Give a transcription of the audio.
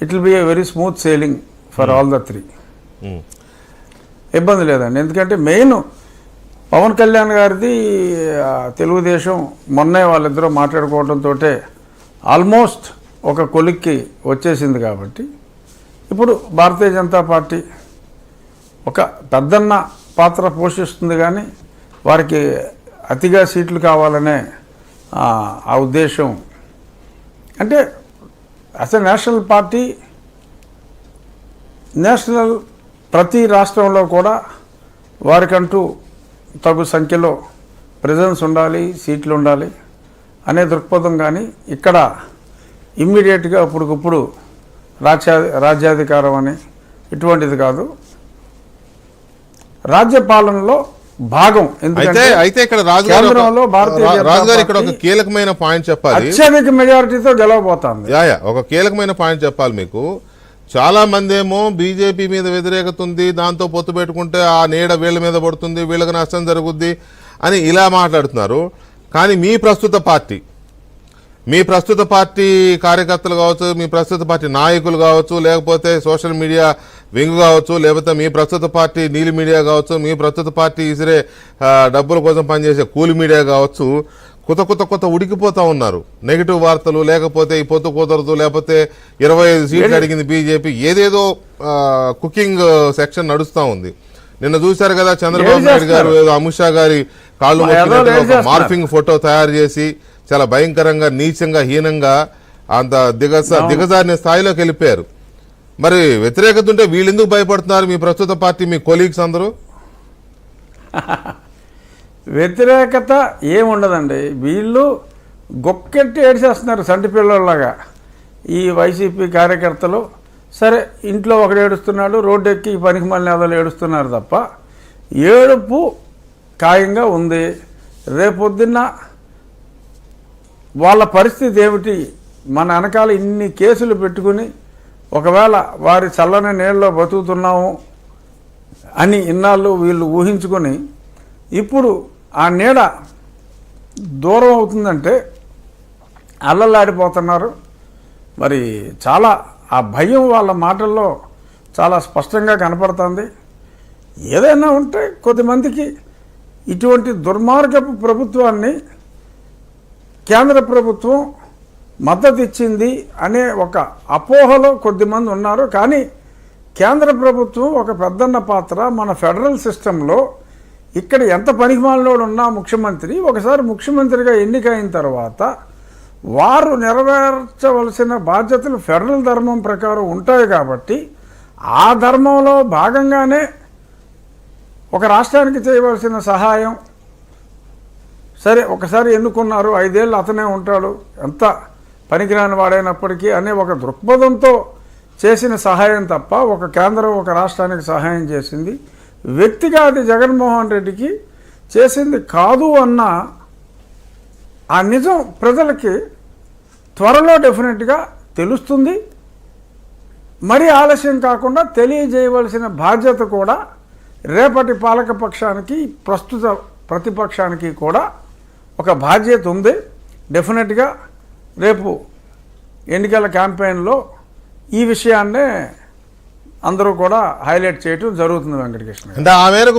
It will be a very smooth sailing for all the three. ఇబ్బంది లేదండి. ఎందుకంటే main Pawan Kalyan గారిది తెలుగుదేశం మొన్నే వాళ్ళిద్దరూ మాట్లాడుకోవడంతో ఆల్మోస్ట్ ఒక కొలిక్కి వచ్చేసింది. కాబట్టి ఇప్పుడు భారతీయ జనతా పార్టీ ఒక పెద్దన్న పాత్ర పోషిస్తుంది, కానీ వారికి అతిగా సీట్లు కావాలనే ఆ ఉద్దేశం. అంటే యాజ్ ఎ నేషనల్ పార్టీ ప్రతి రాష్ట్రంలో కూడా వారికంటూ తగు సంఖ్యలో ప్రెజెన్స్ ఉండాలి, సీట్లు ఉండాలి అనే దృక్పథం. కానీ ఇక్కడ ఇమ్మీడియట్గా అప్పటికప్పుడు రాజ్యాధికారం అని ఇటువంటిది కాదు, రాజ్యపాలనలో భాగం. అయితే ఇక్కడ కేంద్రంలో భారతీయ రాజుగారు ఇక్కడ ఒక కీలకమైన పాయింట్ చెప్పాలి. అత్యధిక మెజారిటీతో గెలవబోతోంది. ఒక కీలకమైన పాయింట్ చెప్పాలి మీకు. చాలా మంది ఏమో బీజేపీ మీద వ్యతిరేకత ఉంది, దాంతో పొత్తు పెట్టుకుంటే ఆ నీడ వీళ్ళ మీద పడుతుంది, వీళ్ళకి నష్టం జరుగుద్ది అని ఇలా మాట్లాడుతున్నారు. కానీ మీ ప్రస్తుత పార్టీ కార్యకర్తలు కావచ్చు, మీ ప్రస్తుత పార్టీ నాయకులు కావచ్చు, లేకపోతే సోషల్ మీడియా వింగ్ కావచ్చు, లేకపోతే మీ ప్రస్తుత పార్టీ నీలి మీడియా కావచ్చు, మీ ప్రస్తుత పార్టీ ఇసిరే డబ్బుల కోసం పనిచేసే కూలి మీడియా కావచ్చు, కొత్త ఉడికిపోతా ఉన్నారు. నెగిటివ్ వార్తలు, లేకపోతే ఈ పొత్తు కుదరదు, లేకపోతే 25 సీట్లు అడిగింది బీజేపీ, ఏదేదో కుకింగ్ సెక్షన్ నడుస్తూ ఉంది. నిన్న చూశారు కదా చంద్రబాబు నాయుడు గారు అమిత్ షా గారి కాళ్ళు మార్ఫింగ్ ఫోటో తయారు చేసి చాలా భయంకరంగా, నీచంగా, హీనంగా అంత దిగజారిన స్థాయిలోకి వెళ్ళిపోయారు. మరి వ్యతిరేకత ఉంటే వీళ్ళు ఎందుకు భయపడుతున్నారు? మీ ప్రస్తుత పార్టీ మీ కొలీగ్స్ అందరూ వ్యతిరేకత ఏముండదండి. వీళ్ళు గొక్కెట్టి ఏడ్చేస్తున్నారు సంటి పిల్లల్లాగా. ఈ వైసీపీ కార్యకర్తలు సరే ఇంట్లో ఒకడు ఏడుస్తున్నాడు, రోడ్డు ఎక్కి పనికి మళ్ళీ అదలు ఏడుస్తున్నారు తప్ప ఏడుపు ఖాయంగా ఉంది. రేపొద్దున్న వాళ్ళ పరిస్థితి ఏమిటి? మన వెనకాల ఇన్ని కేసులు పెట్టుకుని ఒకవేళ వారి చల్లని నీళ్ళలో బతుకుతున్నాము అని ఇన్నాళ్ళు వీళ్ళు ఊహించుకొని ఇప్పుడు ఆ నీడ దూరం అవుతుందంటే అల్లలాడిపోతున్నారు. మరి చాలా ఆ భయం వాళ్ళ మాటల్లో చాలా స్పష్టంగా కనపడుతుంది. ఏదైనా ఉంటే కొద్దిమందికి ఇటువంటి దుర్మార్గపు ప్రభుత్వాన్ని కేంద్ర ప్రభుత్వం మద్దతు ఇచ్చింది అనే ఒక అపోహలో కొద్దిమంది ఉన్నారు. కానీ కేంద్ర ప్రభుత్వం ఒక పెద్దన్న పాత్ర. మన ఫెడరల్ సిస్టంలో ఇక్కడ ఎంత పనికిమాలినోడు ఉన్నా ముఖ్యమంత్రి ఒకసారి ముఖ్యమంత్రిగా ఎన్నికైన తర్వాత వారు నెరవేర్చవలసిన బాధ్యతలు ఫెడరల్ ధర్మం ప్రకారం ఉంటాయి. కాబట్టి ఆ ధర్మంలో భాగంగానే ఒక రాష్ట్రానికి చేయవలసిన సహాయం సరే ఒకసారి ఎన్నుకున్నారు, 5 ఏళ్ళు అతనే ఉంటాడు, ఎంత పనికిరాని వాడైనప్పటికీ అనే ఒక దృక్పథంతో చేసిన సహాయం తప్ప ఒక కేంద్రం ఒక రాష్ట్రానికి సహాయం చేసింది వ్యక్తిగా అది జగన్మోహన్ రెడ్డికి చేసింది కాదు అన్న ఆ నిజం ప్రజలకి త్వరలో డెఫినెట్గా తెలుస్తుంది. మరీ ఆలస్యం కాకుండా తెలియజేయవలసిన బాధ్యత కూడా రేపటి పాలకపక్షానికి ప్రస్తుత ప్రతిపక్షానికి కూడా ఒక బాధ్యత ఉంది. డెఫినెట్గా రేపు ఎన్నికల క్యాంపెయిన్లో ఈ విషయాన్నే అందరూ కూడా హైలైట్ చేయటం జరుగుతుంది. వెంకటకృష్ణ అంటే ఆ మేరకు